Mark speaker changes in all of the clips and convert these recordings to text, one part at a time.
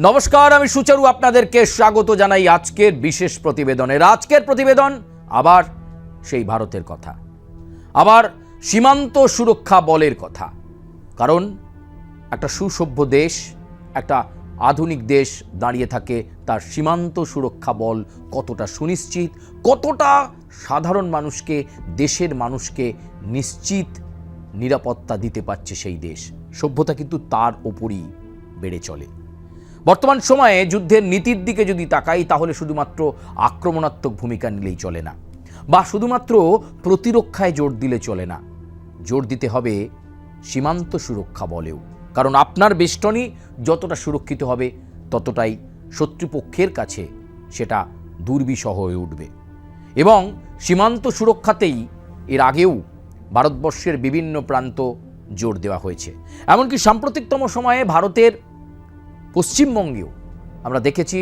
Speaker 1: নমস্কার, আমি সুচারু আপনাদেরকে স্বাগত জানাই আজকের বিশেষ প্রতিবেদনের। আজকের প্রতিবেদন আবার সেই ভারতের কথা, আবার সীমান্ত সুরক্ষা বলের কথা। কারণ একটা সুসভ্য দেশ, একটা আধুনিক দেশ দাঁড়িয়ে থাকে তার সীমান্ত সুরক্ষা বল কতটা সুনিশ্চিত, কতটা সাধারণ মানুষকে, দেশের মানুষকে নিশ্চিত নিরাপত্তা দিতে পারছে সেই দেশ। সভ্যতা কিন্তু তার ওপরই বেড়ে চলে। বর্তমান সময়ে যুদ্ধের নীতির দিকে যদি তাকাই তাহলে শুধুমাত্র আক্রমণাত্মক ভূমিকা নিলেই চলে না, বা শুধুমাত্র প্রতিরক্ষায় জোর দিলে চলে না, জোর দিতে হবে সীমান্ত সুরক্ষা বলেও। কারণ আপনার বেষ্টনী যতটা সুরক্ষিত হবে ততটাই শত্রুপক্ষের কাছে সেটা দুর্বিষহ হয়ে উঠবে। এবং সীমান্ত সুরক্ষাতেই এর আগেও ভারতবর্ষের বিভিন্ন প্রান্ত জোর দেওয়া হয়েছে। এমনকি সাম্প্রতিকতম সময়ে ভারতের পশ্চিমবঙ্গেও আমরা দেখেছি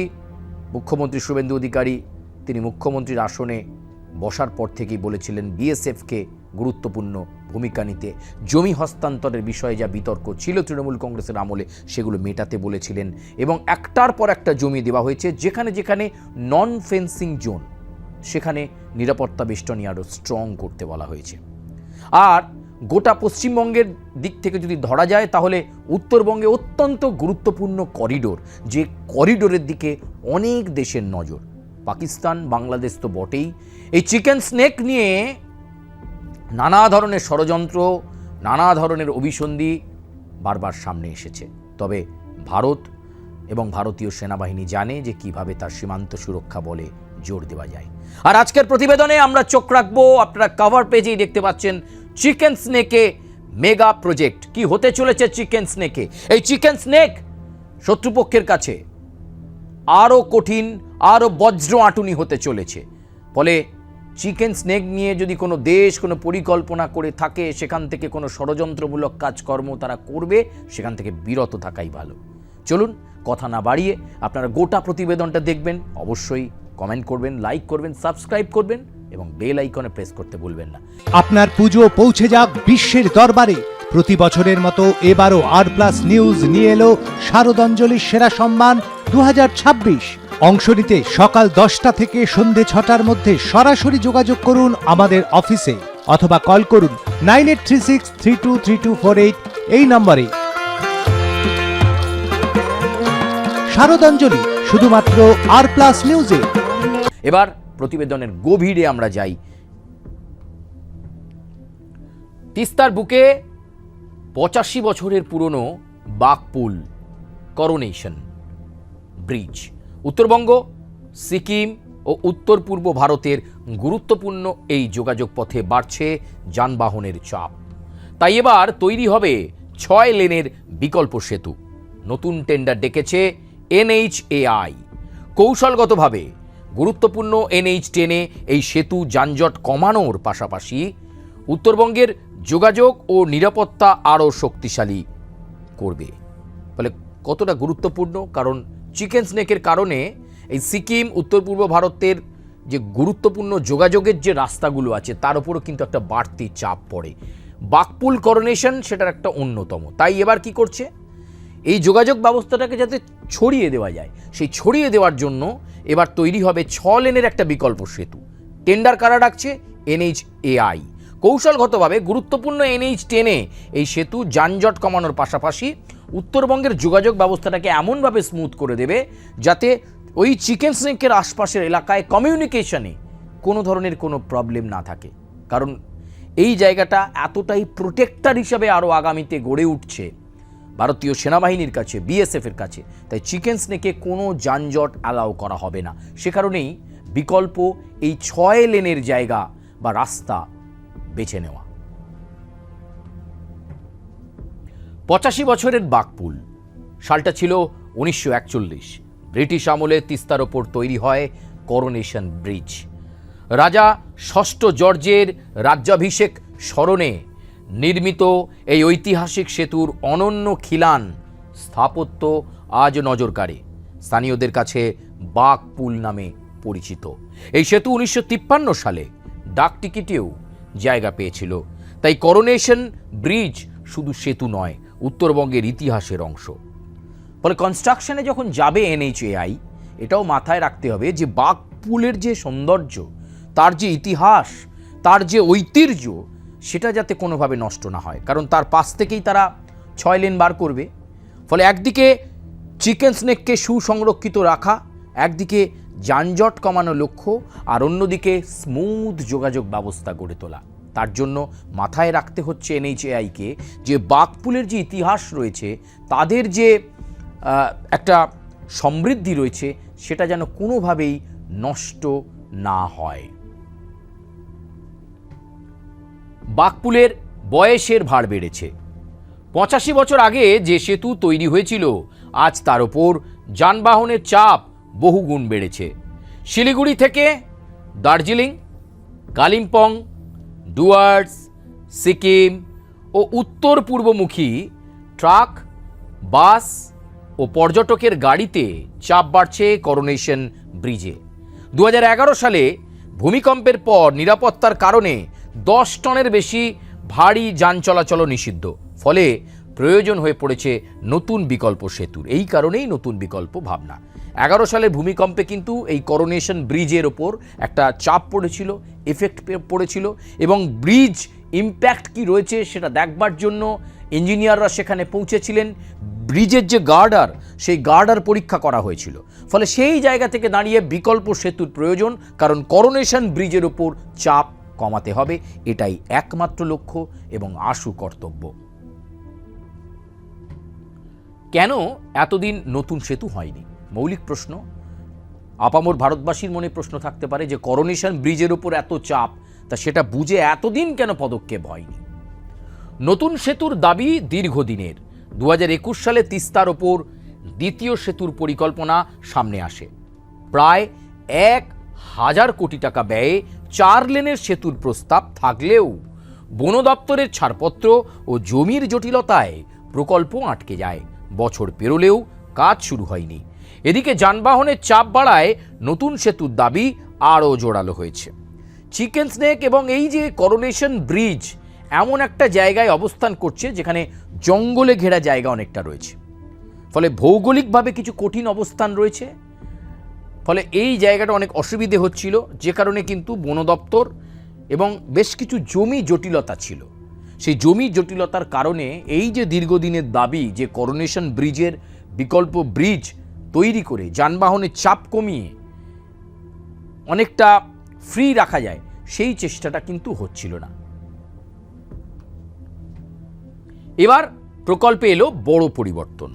Speaker 1: মুখ্যমন্ত্রী শুভেন্দু অধিকারী তিনি মুখ্যমন্ত্রীর আসনে বসার পর থেকেই বলেছিলেন বিএসএফকে গুরুত্বপূর্ণ ভূমিকা নিতে। জমি হস্তান্তরের বিষয়ে যা বিতর্ক ছিল তৃণমূল কংগ্রেসের আমলে সেগুলো মেটাতে বলেছিলেন, এবং একটার পর একটা জমি দেওয়া হয়েছে। যেখানে যেখানে নন ফেন্সিং জোন সেখানে নিরাপত্তা বেষ্টনী আরও স্ট্রং করতে বলা হয়েছে। আর গোটা পশ্চিমবঙ্গের দিক থেকে যদি ধরা যায় তাহলে উত্তরবঙ্গে অত্যন্ত গুরুত্বপূর্ণ করিডোর, যে করিডোরের দিকে অনেক দেশের নজর, পাকিস্তান, বাংলাদেশ তো বটেই। এই চিকেন স্নেক নিয়ে নানা ধরনের ষড়যন্ত্র, নানা ধরনের অভিসন্ধি বারবার সামনে এসেছে। তবে ভারত এবং ভারতীয় সেনাবাহিনী জানে যে কিভাবে তার সীমান্ত সুরক্ষা বলে জোর দেওয়া যায়। আর আজকের প্রতিবেদনে আমরা চোখ রাখবো, আপনারা কভার পেজেই দেখতে পাচ্ছেন, চিকেন স্নেকে মেগা প্রজেক্ট। কি হতে চলেছে চিকেন স্নেকে? এই চিকেন স্নেক শত্রুপক্ষের কাছে আরও কঠিন, আরও বজ্র আঁটুনি হতে চলেছে। ফলে চিকেন স্নেক নিয়ে যদি কোনো দেশ কোনো পরিকল্পনা করে থাকে, সেখান থেকে কোনো ষড়যন্ত্রমূলক কাজকর্ম তারা করবে, সেখান থেকে বিরত থাকাই ভালো। চলুন কথা না বাড়িয়ে আপনারা গোটা প্রতিবেদনটা দেখবেন। অবশ্যই কমেন্ট করবেন, লাইক করবেন, সাবস্ক্রাইব করবেন এবং বেল আইকনে প্রেস করতে ভুলবেন না।
Speaker 2: আপনার পুজো পৌঁছে যাক বিশ্বের দরবারে। প্রতি বছরের মতো এবারও আর প্লাস নিউজ নিয়ে এলো শারদাঞ্জলির সেরা সম্মান 2026। অংশ নিতে সকাল 10টা থেকে সন্ধে 6টার মধ্যে সরাসরি যোগাযোগ করুন আমাদের অফিসে, অথবা কল করুন 9836323248 এই নম্বরে। শারদাঞ্জলি শুধুমাত্র আর প্লাস নিউজে।
Speaker 1: এবার প্রতিবেদনের গভীরে আমরা যাই। তিস্তার বুকে 85 বছরের পুরনো বাকপুল করোনেশন ব্রিজ উত্তরবঙ্গ, সিকিম ও উত্তর পূর্ব ভারতের গুরুত্বপূর্ণ এই যোগাযোগ পথে বাড়ছে যানবাহনের চাপ। তাই এবার তৈরি হবে 6 লেনের বিকল্প সেতু। নতুন টেন্ডার ডেকেছে NHAI। কৌশলগতভাবে গুরুত্বপূর্ণ NH10 এই সেতু যানজট কমানোর পাশাপাশি উত্তরবঙ্গের যোগাযোগ ও নিরাপত্তা আরও শক্তিশালী করবে। ফলে কতটা গুরুত্বপূর্ণ, কারণ চিকেন স্নেকের কারণে এই সিকিম, উত্তর পূর্ব ভারতের যে গুরুত্বপূর্ণ যোগাযোগের যে রাস্তাগুলো আছে তার উপরও কিন্তু একটা বাড়তি চাপ পড়ে। বাকপুল করোনেশন সেটার একটা অন্যতম। তাই এবার কি করছে, এই যোগাযোগ ব্যবস্থাটাকে যাতে ছড়িয়ে দেওয়া যায়, সেই ছড়িয়ে দেওয়ার জন্য এবার তৈরি হবে 6 লেনের একটা বিকল্প সেতু। টেন্ডার কারা ডাকছে? NHAI। কৌশলগতভাবে গুরুত্বপূর্ণ NH10 এই সেতু যানজট কমানোর পাশাপাশি উত্তরবঙ্গের যোগাযোগ ব্যবস্থাটাকে এমনভাবে স্মুথ করে দেবে যাতে ওই চিকেন স্নেকের আশপাশের এলাকায় কমিউনিকেশনে কোনো ধরনের কোনো প্রবলেম না থাকে। কারণ এই জায়গাটা এতটাই প্রোটেক্টর হিসাবে আরও আগামীতে গড়ে উঠছে ভারতীয় সেনাবাহিনীর কাছে, বিএসএফের কাছে। তাই চিকেন স্নেকে কোনো যানজট অ্যালাউ করা হবে না। সে কারণেই বিকল্প এই 6 লেনের জায়গা বা রাস্তা বেছে নেওয়া। 85 বছরের বাকপুল, সালটা ছিল 1941। ব্রিটিশ আমলে তিস্তার ওপর তৈরি হয় করোনেশন ব্রিজ। রাজা ষষ্ঠ জর্জের রাজ্যাভিষেক স্মরণে নির্মিত এই ঐতিহাসিক সেতুর অনন্য খিলান স্থাপত্য আজ নজর কাড়ে। স্থানীয়দের কাছে বাকপুল নামে পরিচিত। এই সেতু 1953 সালে ডাক টিকিটেও জায়গা পেয়েছিল। তাই করোনেশন ব্রিজ শুধু সেতু নয়, উত্তরবঙ্গের ইতিহাসের অংশ। ফলে কনস্ট্রাকশনে যখন যাবে এনএইচএআই, এটাও মাথায় রাখতে হবে যে বাঘপুলের যে সৌন্দর্য, তার যে ইতিহাস, তার যে ঐতিহ্য, সেটা যাতে কোনোভাবে নষ্ট না হয়। কারণ তার পাশ থেকেই তারা 6 লেন বার করবে। ফলে একদিকে চিকেন স্নেককে সুসংরক্ষিত রাখা, একদিকে যানজট কমানো লক্ষ্য, আর অন্যদিকে স্মুথ যোগাযোগ ব্যবস্থা গড়ে তোলা। তার জন্য মাথায় রাখতে হচ্ছে এনএইচএআইকে যে বাঘপুলের যে ইতিহাস রয়েছে, তাদের যে একটা সমৃদ্ধি রয়েছে, সেটা যেন কোনোভাবেই নষ্ট না হয়। বাঘপুলের বয়সের ভার বেড়েছে। 85 বছর আগে যে সেতু তৈরি হয়েছিল, আজ তার ওপর যানবাহনের চাপ বহুগুণ বেড়েছে। শিলিগুড়ি থেকে দার্জিলিং, কালিম্পং, ডুয়ার্স, সিকিম ও উত্তর পূর্বমুখী ট্রাক, বাস ও পর্যটকের গাড়িতে চাপ বাড়ছে করোনেশন ব্রিজে। 2011 সালে ভূমিকম্পের পর নিরাপত্তার কারণে 10 টনের বেশি ভারী যান চলাচল নিষিদ্ধ। ফলে প্রয়োজন হয়ে পড়েছে নতুন বিকল্প সেতুর। এই কারণেই নতুন বিকল্প ভাবনা। 11 সালের ভূমিকম্পে কিন্তু এই করোনেশন ব্রিজের ওপর একটা চাপ পড়েছিল, এফেক্ট পড়েছিল, এবং ব্রিজ ইম্প্যাক্ট কি রয়েছে সেটা দেখবার জন্য ইঞ্জিনিয়াররা সেখানে পৌঁছেছিলেন। ব্রিজের যে গার্ডার, সেই গার্ডার পরীক্ষা করা হয়েছিল। ফলে সেই জায়গা থেকে দাঁড়িয়ে বিকল্প সেতুর প্রয়োজন, কারণ করোনেশন ব্রিজের ওপর চাপ কমাতে হবে। এটাই একমাত্র লক্ষ্য এবং আশু কর্তব্য। কেন এতদিন নতুন সেতু হয়নি? মৌলিক প্রশ্ন। আপামর ভারতবাসীর মনে প্রশ্ন থাকতে পারে যে করোনেশন ব্রিজের ওপর এত চাপ, তা সেটা বুঝে এতদিন কেন পদক্ষেপ হয়নি? নতুন সেতুর দাবি দীর্ঘদিনের। 2021 সালে তিস্তার ওপর দ্বিতীয় সেতুর পরিকল্পনা সামনে আসে। প্রায় 1000 কোটি টাকা ব্যয়ে 4 লেনের সেতুর প্রস্তাব থাকলেও বন দপ্তরের ছাড়পত্র ও জমির জটিলতায় প্রকল্প আটকে যায়। বছর পেরোলেও কাজ শুরু হয়নি। এদিকে যানবাহনের চাপ বাড়ায় নতুন সেতুর দাবি আরও জোরালো হয়েছে। চিকেন স্নেক এবং এই যে করোনেশন ব্রিজ এমন একটা জায়গায় অবস্থান করছে যেখানে জঙ্গলে ঘেরা জায়গা অনেকটা রয়েছে। ফলে ভৌগোলিকভাবে কিছু কঠিন অবস্থান রয়েছে। ফলে এই জায়গাটা অনেক অসুবিধে হচ্ছিল, যে কারণে কিন্তু বন দপ্তর এবং বেশ কিছু জমি জটিলতা ছিল। সেই জমি জটিলতার কারণে এই যে দীর্ঘদিনের দাবি যে করোনেশন ব্রিজের বিকল্প ব্রিজ তৈরি করে যানবাহনের চাপ কমিয়ে অনেকটা ফ্রি রাখা যায়, সেই চেষ্টাটা কিন্তু হচ্ছিল না। এবার প্রকল্পে এলো বড় পরিবর্তন।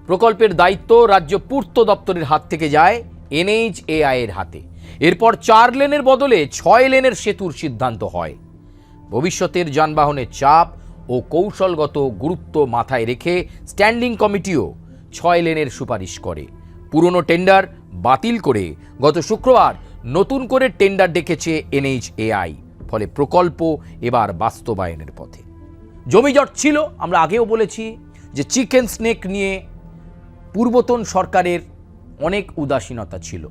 Speaker 1: প্রকল্পের দায়িত্ব রাজ্য পূর্ত দপ্তরের হাত থেকে যায় এনএইচএআই এর হাতে। এরপর 4 লেনের বদলে 6 লেনের সেতুর সিদ্ধান্ত হয়। ভবিষ্যতের যানবাহনের চাপ ও কৌশলগত গুরুত্ব মাথায় রেখে স্ট্যান্ডিং কমিটিও 6 লেনের সুপারিশ করে। পুরনো টেন্ডার বাতিল করে গত শুক্রবার নতুন করে টেন্ডার ডেকেছে এনএইচএআই। ফলে প্রকল্প এবার বাস্তবায়নের পথে। জমিজট ছিল, আমরা আগেও বলেছি যে চিকেন স্নেক নিয়ে পূর্বতন সরকারের অনেক উদাসীনতা ছিল,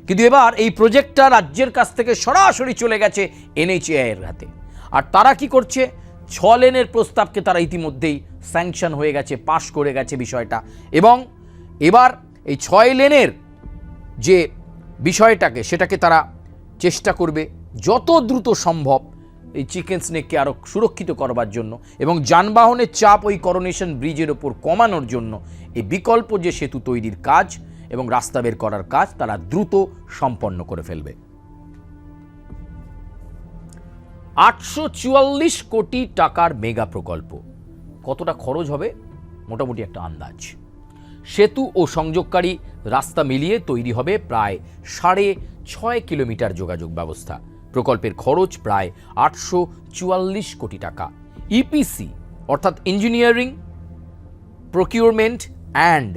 Speaker 1: কিন্তু এবার এই প্রজেক্টটা রাজ্যের কাছ থেকে সরাসরি চলে গেছে এনএইচএআই এর হাতে। আর তারা কি করছে? 6 লেনের প্রস্তাবকে তারা ইতিমধ্যেই স্যাংশন হয়ে গেছে, পাশ করে গেছে বিষয়টা। এবং এবার এই 6 লেনের যে বিষয়টাকে, সেটাকে তারা চেষ্টা করবে যত দ্রুত সম্ভব এই চিকেন স্নেককে আরও সুরক্ষিত করবার জন্য এবং যানবাহনের চাপ ওই করোনেশন ব্রিজের ওপর কমানোর জন্য এই বিকল্প যে সেতু তৈরির কাজ এবং রাস্তা বের করার কাজ তারা দ্রুত সম্পন্ন করে ফেলবে। 844 কোটি টাকার মেগা প্রকল্প। কতটা খরচ হবে? মোটামুটি একটা আন্দাজ। সেতু ও সংযোগকারী রাস্তা মিলিয়ে তৈরি হবে প্রায় 6.5 কিলোমিটার যোগাযোগ ব্যবস্থা। প্রকল্পের খরচ প্রায় 844 কোটি টাকা। ইপিসি অর্থাৎ ইঞ্জিনিয়ারিং, প্রকিউরমেন্ট অ্যান্ড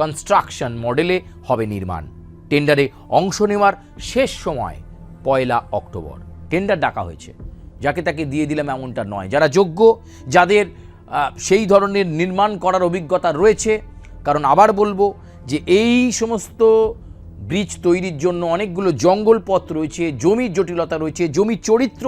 Speaker 1: কনস্ট্রাকশন মডেলে হবে নির্মাণ। টেন্ডারে অংশ নেওয়ার শেষ সময় 1 অক্টোবর। টেন্ডার ডাকা হয়েছে, যাকে তাকে দিয়ে দিলাম এমনটা নয়। যারা যোগ্য, যাদের সেই ধরনের নির্মাণ করার অভিজ্ঞতা রয়েছে, কারণ আবার বলবো যে এই সমস্ত ব্রিজ তৈরির জন্য অনেকগুলো জঙ্গল পথ রয়েছে, জমির জটিলতা রয়েছে, জমির চরিত্র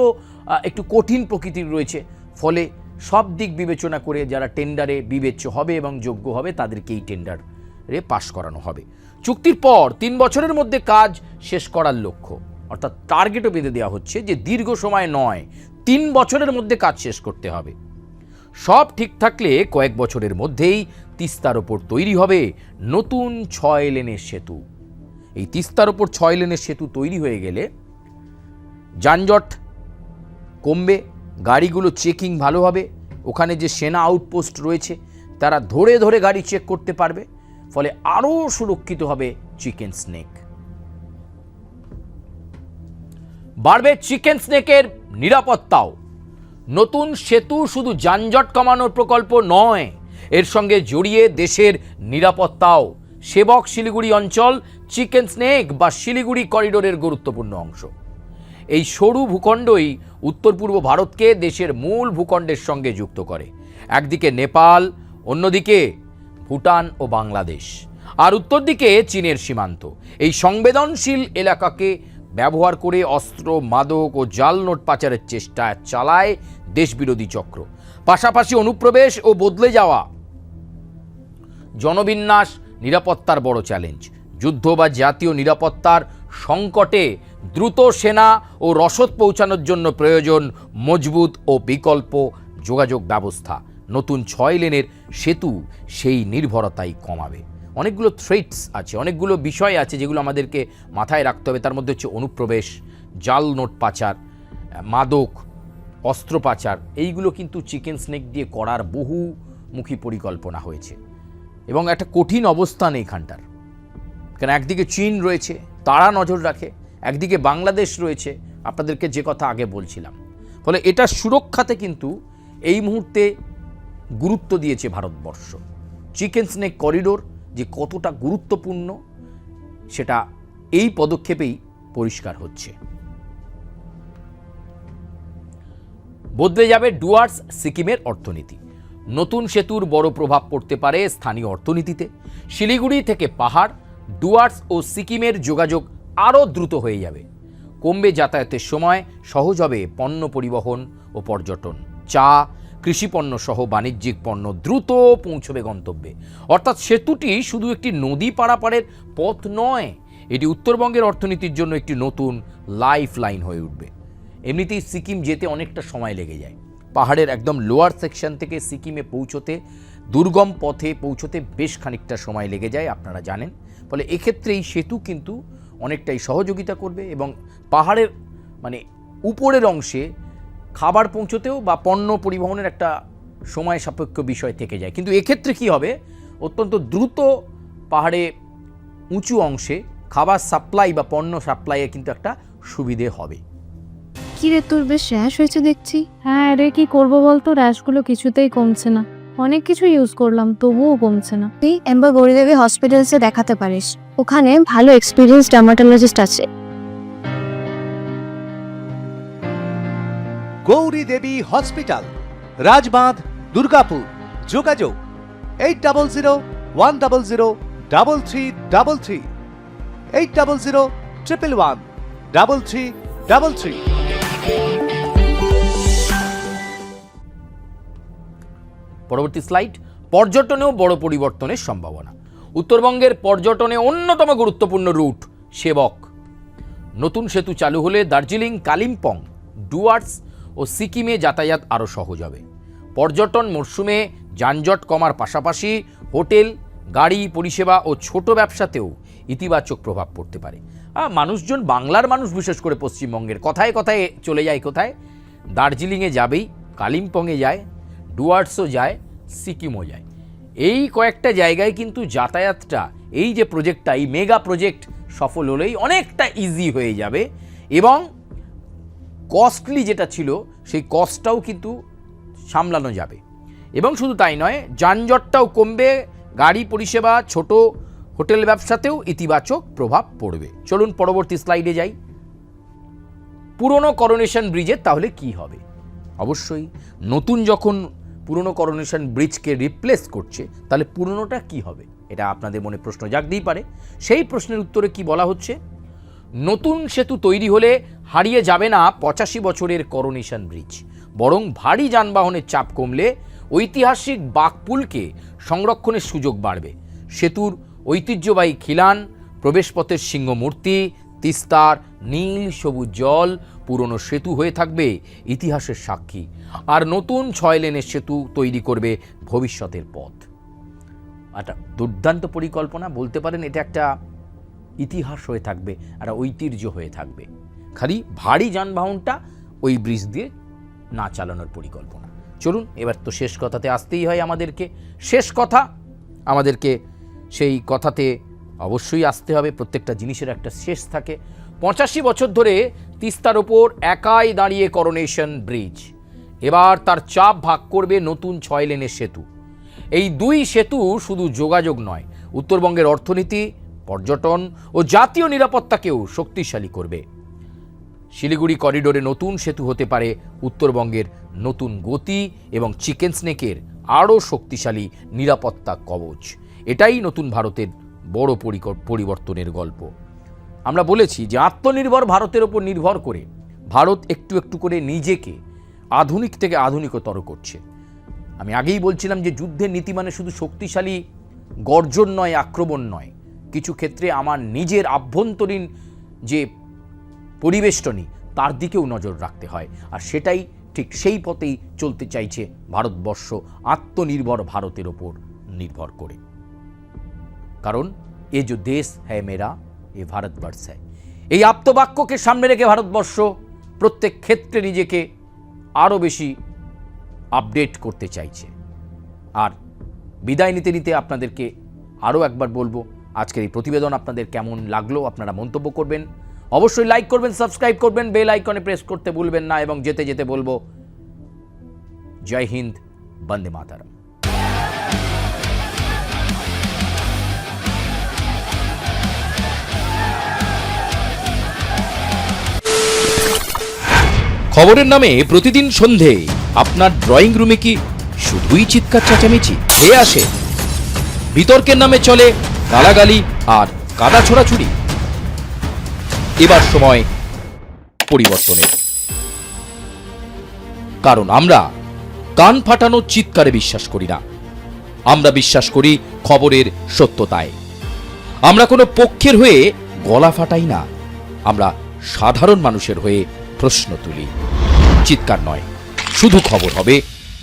Speaker 1: একটু কঠিন প্রকৃতির রয়েছে। ফলে সব দিক বিবেচনা করে যারা টেন্ডারে বিবেচ্য হবে এবং যোগ্য হবে তাদেরকে এই টেন্ডারে পাশ করানো হবে। চুক্তির পর 3 বছরের মধ্যে কাজ শেষ করার লক্ষ্য, অর্থাৎ টার্গেটও বেঁধে দেওয়া হচ্ছে যে দীর্ঘ সময় নয়, 3 বছরের মধ্যে কাজ শেষ করতে হবে। সব ঠিক থাকলে কয়েক বছরের মধ্যেই তিস্তার ওপর তৈরি হবে নতুন 6 লেনের সেতু। এই তিস্তার ওপর 6 লেনের সেতু তৈরি হয়ে গেলে যানজট কমবে, গাড়িগুলো চেকিং ভালো হবে, ওখানে যে সেনা আউটপোস্ট রয়েছে তারা ধরে ধরে গাড়ি চেক করতে পারবে, ফলে আরও সুরক্ষিত হবে চিকেন স্নেক। বাড়বে চিকেন স্নেকের নিরাপত্তাও। নতুন সেতু শুধু যানজট কমানোর প্রকল্প নয়, এর সঙ্গে জড়িয়ে দেশের নিরাপত্তাও। সেবক শিলিগুড়ি অঞ্চল চিকেন স্নেক বা শিলিগুড়ি করিডোরের গুরুত্বপূর্ণ অংশ। এই সরু ভূখণ্ডই উত্তর পূর্ব ভারতকে দেশের মূল ভূখণ্ডের সঙ্গে যুক্ত করে। একদিকে নেপাল, অন্যদিকে ভুটান ও বাংলাদেশ, আর উত্তর দিকে চীনের সীমান্ত। এই সংবেদনশীল এলাকাকে ব্যবহার করে অস্ত্র, মাদক ও জাল নোট পাচারের চেষ্টা চালায় দেশবিরোধী চক্র। পাশাপাশি অনুপ্রবেশ ও বদলে যাওয়া জনবিন্যাস নিরাপত্তার বড় চ্যালেঞ্জ। যুদ্ধ বা জাতীয় নিরাপত্তার সংকটে দ্রুত সেনা ও রসদ পৌঁছানোর জন্য প্রয়োজন মজবুত ও বিকল্প যোগাযোগ ব্যবস্থা। নতুন 6 লেনের সেতু সেই নির্ভরতাই কমাবে। অনেকগুলো থ্রেটস আছে, অনেকগুলো বিষয় আছে যেগুলো আমাদেরকে মাথায় রাখতে হবে। তার মধ্যে হচ্ছে অনুপ্রবেশ, জাল নোট পাচার, মাদক, অস্ত্র পাচার। এইগুলো কিন্তু চিকেন স্নেক দিয়ে করার বহুমুখী পরিকল্পনা হয়েছে এবং একটা কঠিন অবস্থান এইখানটার। কারণ একদিকে চীন রয়েছে, তারা নজর রাখে, একদিকে বাংলাদেশ রয়েছে, আপনাদেরকে যে কথা আগে বলছিলাম। ফলে এটা সুরক্ষাতে কিন্তু এই মুহূর্তে গুরুত্ব দিয়েছে ভারতবর্ষ। চিকেন স্নেক করিডোর যে কতটা গুরুত্বপূর্ণ সেটা এই পদক্ষেপেই পরিষ্কার হচ্ছে। বদলে যাবে ডুয়ার্স সিকিমের অর্থনীতি। নতুন সেতুর বড় প্রভাব পড়তে পারে স্থানীয় অর্থনীতিতে। শিলিগুড়ি থেকে পাহাড়, ডুয়ার্স ও সিকিমের যোগাযোগ আরও দ্রুত হয়ে যাবে। কমবে যাতায়াতের সময়, সহজ হবে পণ্য পরিবহন ও পর্যটন। চা, কৃষিপণ্য সহ বাণিজ্যিক পণ্য দ্রুত পৌঁছবে গন্তব্যে। অর্থাৎ সেতুটি শুধু একটি নদী পারাপারের পথ নয়, এটি উত্তরবঙ্গের অর্থনীতির জন্য একটি নতুন লাইফ লাইন হয়ে উঠবে। এমনিতেই সিকিম যেতে অনেকটা সময় লেগে যায়। পাহাড়ের একদম লোয়ার সেকশন থেকে সিকিমে পৌঁছতে, দুর্গম পথে পৌঁছতে বেশ খানিকটা সময় লেগে যায়, আপনারা জানেন। ফলে এক্ষেত্রে এই সেতু কিন্তু অনেকটাই সহযোগিতা করবে এবং পাহাড়ের মানে উপরের অংশে খাবার পৌঁছতেও বা পণ্য পরিবহনের একটা সময় সাপেক্ষ বিষয় থেকে যায়। কিন্তু এক্ষেত্রে কি হবে, অত্যন্ত দ্রুত পাহাড়ে উঁচু অংশে খাবার সাপ্লাই বা পণ্য সাপ্লাইয়ে কিন্তু একটা সুবিধে হবে।
Speaker 3: কি রে, তোর বেশ র্যাশ হয়েছে দেখছি।
Speaker 4: হ্যাঁ রে, কি করবো বলতো, র্যাশগুলো কিছুতেই কমছে না। অনেক কিছু ইউজ করলাম তবুও কমছে না।
Speaker 3: তুই এম্বার গৌরীদেবী হসপিটালসে দেখাতে পারিস, ওখানে ভালো এক্সপিরিয়েন্স ডার্মাটোলজিস্ট আছে।
Speaker 2: গৌরী দেবী হসপিটাল, রাজবাঁধ, দুর্গাপুর। যোগাযোগ 8001003333, 8001113333।
Speaker 1: পরবর্তী স্লাইড। পর্যটনেও বড় পরিবর্তনের সম্ভাবনা। উত্তরবঙ্গের পর্যটনে অন্যতম গুরুত্বপূর্ণ রুট সেবক। নতুন সেতু চালু হলে দার্জিলিং, কালিম্পং, ডুয়ার্স ও সিকিমে যাতায়াত আরও সহজ হবে। পর্যটন মরশুমে যানজট কমার পাশাপাশি হোটেল, গাড়ি পরিষেবা ও ছোট ব্যবসাতেও ইতিবাচক প্রভাব পড়তে পারে। মানুষজন, বাংলার মানুষ বিশেষ করে পশ্চিমবঙ্গের, কথায় কথায় চলে যায় কোথায়, দার্জিলিংয়ে যাবেই, কালিম্পংয়ে যায়, ডুয়ার্সও যায়, সিকিমও যায়। এই কয়েকটা জায়গায় কিন্তু যাতায়াতটা, এই যে প্রজেক্টটা, এই মেগা প্রজেক্ট সফল হলেই অনেকটা ইজি হয়ে যাবে এবং কস্টলি যেটা ছিল সেই কস্টটাও কিন্তু সামলানো যাবে। এবং শুধু তাই নয়, যানজটটাও কমবে, গাড়ি পরিষেবা, ছোট হোটেল ব্যবসাতেও ইতিবাচক প্রভাব পড়বে। চলুন পরবর্তী স্লাইডে যাই। পুরনো করোনেশন ব্রিজের তাহলে কি হবে? অবশ্যই নতুন যখন পুরনো করোনেশন ব্রিজকে রিপ্লেস করছে তাহলে পুরনোটা কি হবে, এটা আপনাদের মনে প্রশ্ন জাগতেই পারে। সেই প্রশ্নের উত্তরে কি বলা হচ্ছে, নতুন সেতু তৈরি হলে হারিয়ে যাবে না 85 বছরের করোনেশন ব্রিজ। বরং ভারী যানবাহনের চাপ কমলে ঐতিহাসিক বাঁকপুলকে সংরক্ষণের সুযোগ বাড়বে। সেতুর ঐতিহ্যবাহী খিলান, প্রবেশপথের সিংহমূর্তি, তিস্তার নীল সবুজ জল পুরনো সেতু হয়ে থাকবে ইতিহাসের সাক্ষী। আর নতুন 6 লেনের সেতু তৈরি করবে ভবিষ্যতের পথ। একটা দুর্দান্ত পরিকল্পনা বলতে পারেন, এটা একটা ইতিহাস হয়ে থাকবে, একটা ঐতিহ্য হয়ে থাকবে। খালি ভারী যানবাহনটা ওই ব্রিজ দিয়ে না চালানোর পরিকল্পনা। চলুন এবার তো শেষ কথাতে আসতেই হয় আমাদেরকে। শেষ কথা, আমাদেরকে সেই কথাতে অবশ্যই আসতে হবে। প্রত্যেকটা জিনিসের একটা শেষ থাকে। 85 বছর ধরে তিস্তার ওপর একাই দাঁড়িয়ে করোনেশন ব্রিজ, এবার তার চাপ ভাগ করবে নতুন 6 লেনের সেতু। এই 2 সেতু শুধু যোগাযোগ নয়, উত্তরবঙ্গের অর্থনীতি, পর্যটন ও জাতীয় নিরাপত্তাকেও শক্তিশালী করবে। শিলিগুড়ি করিডোরে নতুন সেতু হতে পারে উত্তরবঙ্গের নতুন গতি এবং চিকেন স্নেকের আরও শক্তিশালী নিরাপত্তা কবচ। এটাই নতুন ভারতের বড় পরিবর্তনের গল্প। আমরা বলেছি যে আত্মনির্ভর ভারতের ওপর নির্ভর করে ভারত একটু একটু করে নিজেকে আধুনিক থেকে আধুনিকতর করছে। আমি আগেই বলছিলাম যে যুদ্ধের নীতি মানে শুধু শক্তিশালী গর্জন নয়, আক্রমণ নয়। কিছু ক্ষেত্রে আমার নিজের আভ্যন্তরীণ যে পরিবেষ্টনী তার দিকেও নজর রাখতে হয়। আর সেটাই ঠিক সেই পথেই চলতে চাইছে ভারতবর্ষ, আত্মনির্ভর ভারতের ওপর নির্ভর করে। কারণ এ যে দেশ হ্যায় মেরা, এ ভারতবর্ষ হ্যায়। এই আপ্তবাক্যকে সামনে রেখে ভারতবর্ষ প্রত্যেক ক্ষেত্রে নিজেকে আরও বেশি আপডেট করতে চাইছে। আর বিদায় নিতে নিতে আপনাদেরকে আরও একবার বলবো, আজকের এই প্রতিবেদন আপনাদের কেমন লাগলো আপনারা মন্তব্য করবেন। অবশ্যই লাইক করবেন, সাবস্ক্রাইব করবেন, বেল আইকনে প্রেস করতে ভুলবেন না। এবং যেতে যেতে বলবো, জয় হিন্দ, বন্দে মাতরম। খবরের নামে প্রতিদিন সন্ধে আপনার ড্রয়িং রুমে কি শুধুই চিৎকার চেঁচামেচি খেয়ে আসে? বিতর্কের নামে চলে গালাগালি আর কাদা ছোড়াছুড়ি? এবার সময় পরিবর্তনের, কারণ আমরা কান ফাটানো চিৎকারে বিশ্বাস করি না। আমরা বিশ্বাস করি খবরের সত্যতায়। আমরা কোনো পক্ষের হয়ে গলা ফাটাই না, আমরা সাধারণ মানুষের হয়ে প্রশ্ন তুলি। চিৎকার নয়, শুধু খবর হবে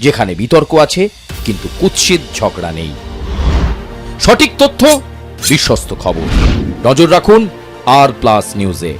Speaker 1: যেখানে বিতর্ক আছে কিন্তু কুৎসিত ঝগড়া নেই। সঠিক তথ্য, বিশ্বস্ত খবর। নজর রাখুন আর প্লাস নিউজে।